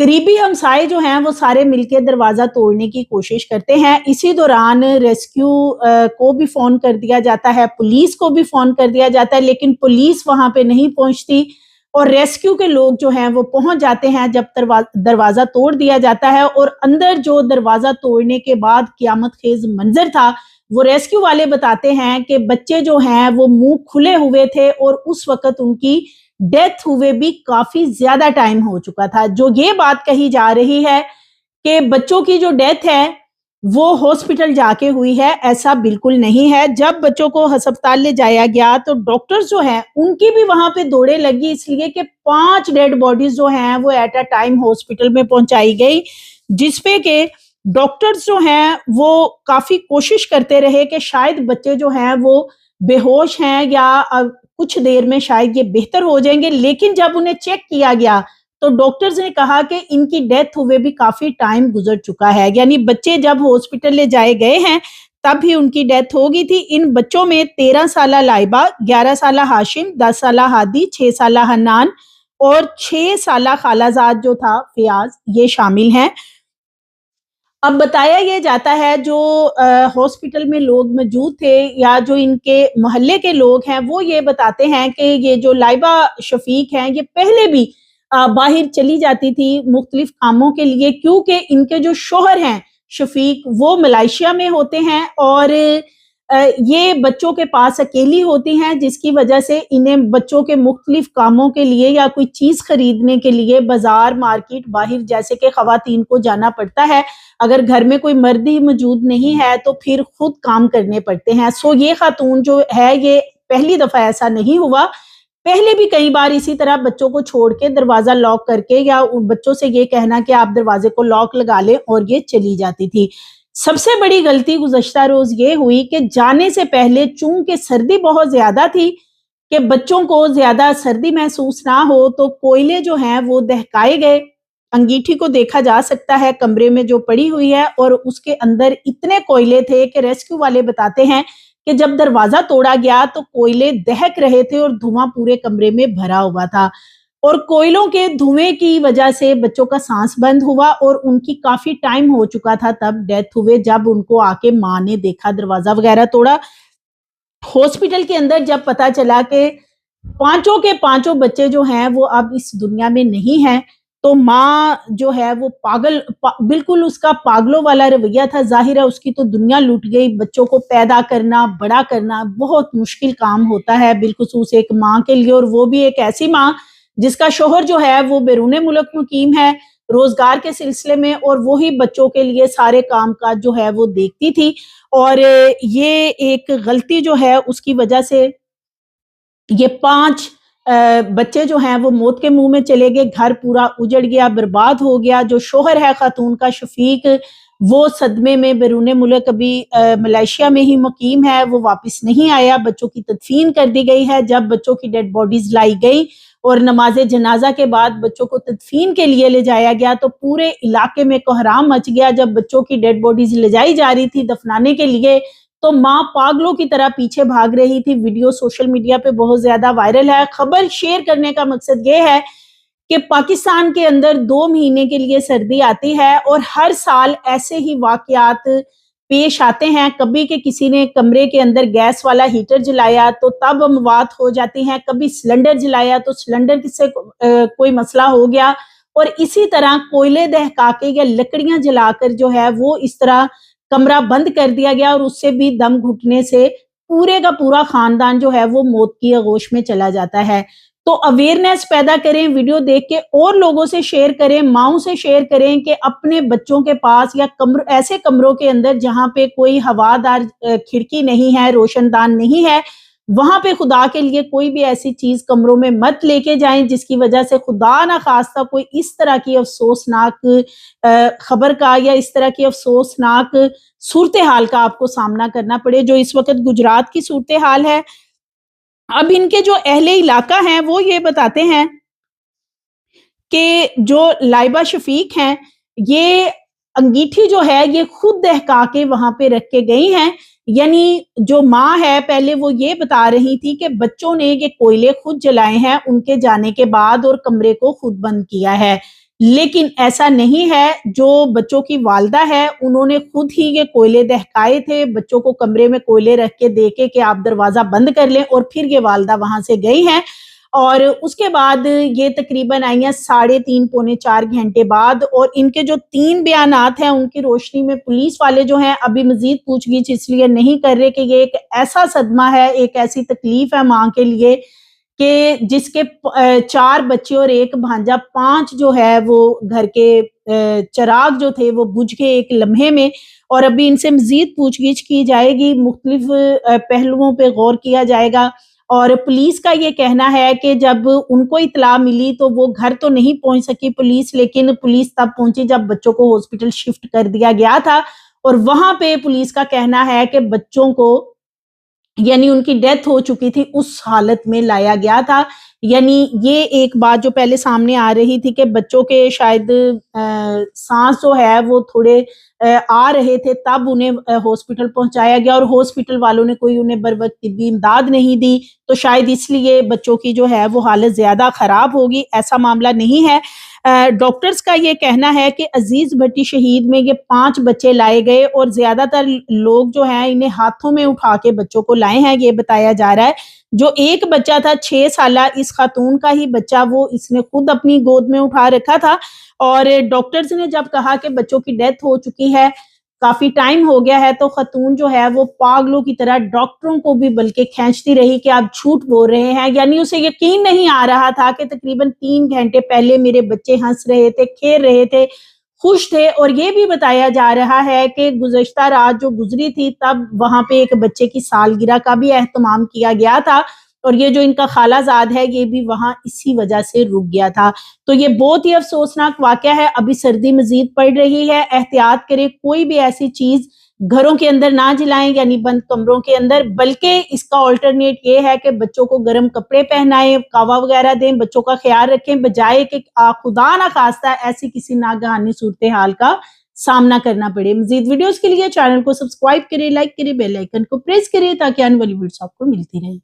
قریبی ہمسائے جو ہیں وہ سارے مل کے دروازہ توڑنے کی کوشش کرتے ہیں. اسی دوران ریسکیو کو بھی فون کر دیا جاتا ہے, پولیس کو بھی فون کر دیا جاتا ہے, لیکن پولیس وہاں پہ نہیں پہنچتی اور ریسکیو کے لوگ جو ہیں وہ پہنچ جاتے ہیں جب دروازہ توڑ دیا جاتا ہے. اور اندر جو دروازہ توڑنے کے بعد قیامت خیز منظر تھا وہ ریسکیو والے بتاتے ہیں کہ بچے جو ہیں وہ منہ کھلے ہوئے تھے اور اس وقت ان کی ڈیتھ ہوئے بھی کافی زیادہ ٹائم ہو چکا تھا. جو یہ بات کہی جا رہی ہے کہ بچوں کی جو ڈیتھ ہے وہ ہاسپٹل جا کے ہوئی ہے, ایسا بالکل نہیں ہے. جب بچوں کو ہسپتال لے جایا گیا تو ڈاکٹرز جو ہیں ان کی بھی وہاں پہ دوڑے لگی, اس لیے کہ 5 ڈیڈ باڈیز جو ہیں وہ ایٹ اے ٹائم ہاسپٹل میں پہنچائی گئی, جس پہ کہ ڈاکٹرز جو ہیں وہ کافی کوشش کرتے رہے کہ شاید بچے جو ہیں وہ بے ہوش ہیں یا کچھ دیر میں شاید یہ بہتر ہو جائیں گے. لیکن جب انہیں چیک کیا گیا تو ڈاکٹرز نے کہا کہ ان کی ڈیتھ ہوئے بھی کافی ٹائم گزر چکا ہے, یعنی بچے جب ہاسپٹل لے جائے گئے ہیں تب ہی ان کی ڈیتھ ہوگی تھی. ان بچوں میں 13 سالہ لائبہ, 11 سالہ ہاشم, 10 سالہ ہادی, 6 سالہ حنان اور 6 سالہ خالہ زاد جو تھا فیاض, یہ شامل ہیں. اب بتایا یہ جاتا ہے جو ہاسپٹل میں لوگ موجود تھے یا جو ان کے محلے کے لوگ ہیں وہ یہ بتاتے ہیں کہ یہ جو لائبہ شفیق ہیں یہ پہلے بھی باہر چلی جاتی تھی مختلف کاموں کے لیے, کیونکہ ان کے جو شوہر ہیں شفیق وہ ملائیشیا میں ہوتے ہیں اور یہ بچوں کے پاس اکیلی ہوتی ہیں, جس کی وجہ سے انہیں بچوں کے مختلف کاموں کے لیے یا کوئی چیز خریدنے کے لیے بازار مارکیٹ باہر جیسے کہ خواتین کو جانا پڑتا ہے. اگر گھر میں کوئی مرد ہی موجود نہیں ہے تو پھر خود کام کرنے پڑتے ہیں. سو یہ خاتون جو ہے یہ پہلی دفعہ ایسا نہیں ہوا, پہلے بھی کئی بار اسی طرح بچوں کو چھوڑ کے دروازہ لاک کر کے یا بچوں سے یہ کہنا کہ آپ دروازے کو لاک لگا لیں اور یہ چلی جاتی تھی. سب سے بڑی غلطی گزشتہ روز یہ ہوئی کہ جانے سے پہلے چونکہ سردی بہت زیادہ تھی کہ بچوں کو زیادہ سردی محسوس نہ ہو تو کوئلے جو ہیں وہ دہکائے گئے. انگیٹھی کو دیکھا جا سکتا ہے کمرے میں جو پڑی ہوئی ہے اور اس کے اندر اتنے کوئلے تھے کہ ریسکیو والے بتاتے ہیں کہ جب دروازہ توڑا گیا تو کوئلے دہک رہے تھے اور دھواں پورے کمرے میں بھرا ہوا تھا, اور کوئلوں کے دھوئیں کی وجہ سے بچوں کا سانس بند ہوا اور ان کی کافی ٹائم ہو چکا تھا تب ڈیتھ ہوئے, جب ان کو آ کے ماں نے دیکھا دروازہ وغیرہ توڑا. ہاسپٹل کے اندر جب پتا چلا کہ 5 کے 5 بچے جو ہیں وہ اب اس دنیا میں نہیں ہیں تو ماں جو ہے وہ بالکل اس کا پاگلوں والا رویہ تھا. ظاہر ہے اس کی تو دنیا لوٹ گئی, بچوں کو پیدا کرنا بڑا کرنا بہت مشکل کام ہوتا ہے بالخصوص ایک ماں کے لیے, اور وہ بھی ایک ایسی ماں جس کا شوہر جو ہے وہ بیرون ملک مقیم ہے روزگار کے سلسلے میں, اور وہی بچوں کے لیے سارے کام کاج جو ہے وہ دیکھتی تھی. اور یہ ایک غلطی جو ہے اس کی وجہ سے یہ 5 بچے جو ہیں وہ موت کے منہ میں چلے گئے, گھر پورا اجڑ گیا, برباد ہو گیا. جو شوہر ہے خاتون کا شفیق وہ صدمے میں بیرون ملک ابھی ملائیشیا میں ہی مقیم ہے, وہ واپس نہیں آیا. بچوں کی تدفین کر دی گئی ہے. جب بچوں کی ڈیڈ باڈیز لائی گئی اور نماز جنازہ کے بعد بچوں کو تدفین کے لیے لے جایا گیا تو پورے علاقے میں کوہرام مچ گیا. جب بچوں کی ڈیڈ باڈیز لے جائی جا رہی تھی دفنانے کے لیے تو ماں پاگلوں کی طرح پیچھے بھاگ رہی تھی. ویڈیو سوشل میڈیا پہ بہت زیادہ وائرل ہے. خبر شیئر کرنے کا مقصد یہ ہے کہ پاکستان کے اندر 2 مہینے کے لیے سردی آتی ہے اور ہر سال ایسے ہی واقعات پیش آتے ہیں. کبھی کہ کسی نے کمرے کے اندر گیس والا ہیٹر جلایا تو تب اموات ہو جاتی ہیں, کبھی سلنڈر جلایا تو سلنڈر سے کوئی مسئلہ ہو گیا, اور اسی طرح کوئلے دہکا کے یا لکڑیاں جلا کر جو ہے وہ اس طرح کمرہ بند کر دیا گیا اور اس سے بھی دم گھٹنے سے پورے کا پورا خاندان جو ہے وہ موت کی آغوش میں چلا جاتا ہے. تو اویئرنیس پیدا کریں, ویڈیو دیکھ کے اور لوگوں سے شیئر کریں, ماؤں سے شیئر کریں کہ اپنے بچوں کے پاس یا ایسے کمروں کے اندر جہاں پہ کوئی ہوادار کھڑکی نہیں ہے, روشن دان نہیں ہے, وہاں پہ خدا کے لیے کوئی بھی ایسی چیز کمروں میں مت لے کے جائیں جس کی وجہ سے خدا نہ خواستہ کوئی اس طرح کی افسوسناک خبر کا یا اس طرح کی افسوسناک صورتحال کا آپ کو سامنا کرنا پڑے, جو اس وقت گجرات کی صورتحال ہے. اب ان کے جو اہل علاقہ ہیں وہ یہ بتاتے ہیں کہ جو لائبہ شفیق ہیں یہ انگیٹھی جو ہے یہ خود دہکا کے وہاں پہ رکھ کے گئی ہیں. یعنی جو ماں ہے پہلے وہ یہ بتا رہی تھی کہ بچوں نے یہ کوئلے خود جلائے ہیں ان کے جانے کے بعد اور کمرے کو خود بند کیا ہے. لیکن ایسا نہیں ہے. جو بچوں کی والدہ ہے انہوں نے خود ہی یہ کوئلے دہکائے تھے, بچوں کو کمرے میں کوئلے رکھ کے دیکھے کہ آپ دروازہ بند کر لیں, اور پھر یہ والدہ وہاں سے گئی ہیں. اور اس کے بعد یہ تقریباً آئی ہیں 3.5 پونے 4 گھنٹے بعد, اور ان کے جو 3 بیانات ہیں ان کی روشنی میں پولیس والے جو ہیں ابھی مزید پوچھ گچھ اس لیے نہیں کر رہے کہ یہ ایک ایسا صدمہ ہے, ایک ایسی تکلیف ہے ماں کے لیے کہ جس کے 4 بچے اور 1 بھانجا, 5 جو ہے وہ گھر کے چراغ جو تھے وہ بجھ گئے ایک لمحے میں. اور ابھی ان سے مزید پوچھ گچھ کی جائے گی, مختلف پہلوؤں پہ غور کیا جائے گا. اور پولیس کا یہ کہنا ہے کہ جب ان کو اطلاع ملی تو وہ گھر تو نہیں پہنچ سکی پولیس, لیکن پولیس تب پہنچی جب بچوں کو ہاسپٹل شفٹ کر دیا گیا تھا. اور وہاں پہ پولیس کا کہنا ہے کہ بچوں کو یعنی ان کی ڈیتھ ہو چکی تھی اس حالت میں لایا گیا تھا. یعنی یہ ایک بات جو پہلے سامنے آ رہی تھی کہ بچوں کے شاید سانس جو ہے وہ تھوڑے آ رہے تھے, تب انہیں ہاسپٹل پہنچایا گیا اور ہاسپٹل والوں نے کوئی انہیں بر وقت طبی امداد نہیں دی, تو شاید اس لیے بچوں کی جو ہے وہ حالت زیادہ خراب ہوگی. ایسا معاملہ نہیں ہے. ڈاکٹرز کا یہ کہنا ہے کہ عزیز بھٹی شہید میں یہ 5 بچے لائے گئے, اور زیادہ تر لوگ جو ہیں انہیں ہاتھوں میں اٹھا کے بچوں کو لائے ہیں. یہ بتایا جا رہا ہے جو ایک بچہ تھا 6 سالہ, اس خاتون کا ہی بچہ, وہ اس نے خود اپنی گود میں اٹھا رکھا تھا. اور ڈاکٹرز نے جب کہا کہ بچوں کی ڈیتھ ہو چکی ہے, کافی ٹائم ہو گیا ہے, تو خاتون جو ہے وہ پاگلوں کی طرح ڈاکٹروں کو بھی بلکہ کھینچتی رہی کہ آپ جھوٹ بول رہے ہیں. یعنی اسے یقین نہیں آ رہا تھا کہ تقریباً 3 گھنٹے پہلے میرے بچے ہنس رہے تھے, کھیل رہے تھے, خوش تھے. اور یہ بھی بتایا جا رہا ہے کہ گزشتہ رات جو گزری تھی تب وہاں پہ ایک بچے کی سالگرہ کا بھی اہتمام کیا گیا تھا, اور یہ جو ان کا خالہ زاد ہے یہ بھی وہاں اسی وجہ سے رک گیا تھا. تو یہ بہت ہی افسوسناک واقعہ ہے. ابھی سردی مزید پڑ رہی ہے, احتیاط کریں, کوئی بھی ایسی چیز گھروں کے اندر نہ جلائیں, یعنی بند کمروں کے اندر, بلکہ اس کا آلٹرنیٹ یہ ہے کہ بچوں کو گرم کپڑے پہنائیں, کاوا وغیرہ دیں, بچوں کا خیال رکھیں, بجائے کہ خدا نہ خواستہ ایسی کسی ناگہانی صورتحال کا سامنا کرنا پڑے. مزید ویڈیوز کے لیے چینل کو سبسکرائب کریں, لائک کریں, بیل آئیکن کو پریس کریں تاکہ آنے والی ویڈیوز آپ کو ملتی رہیں.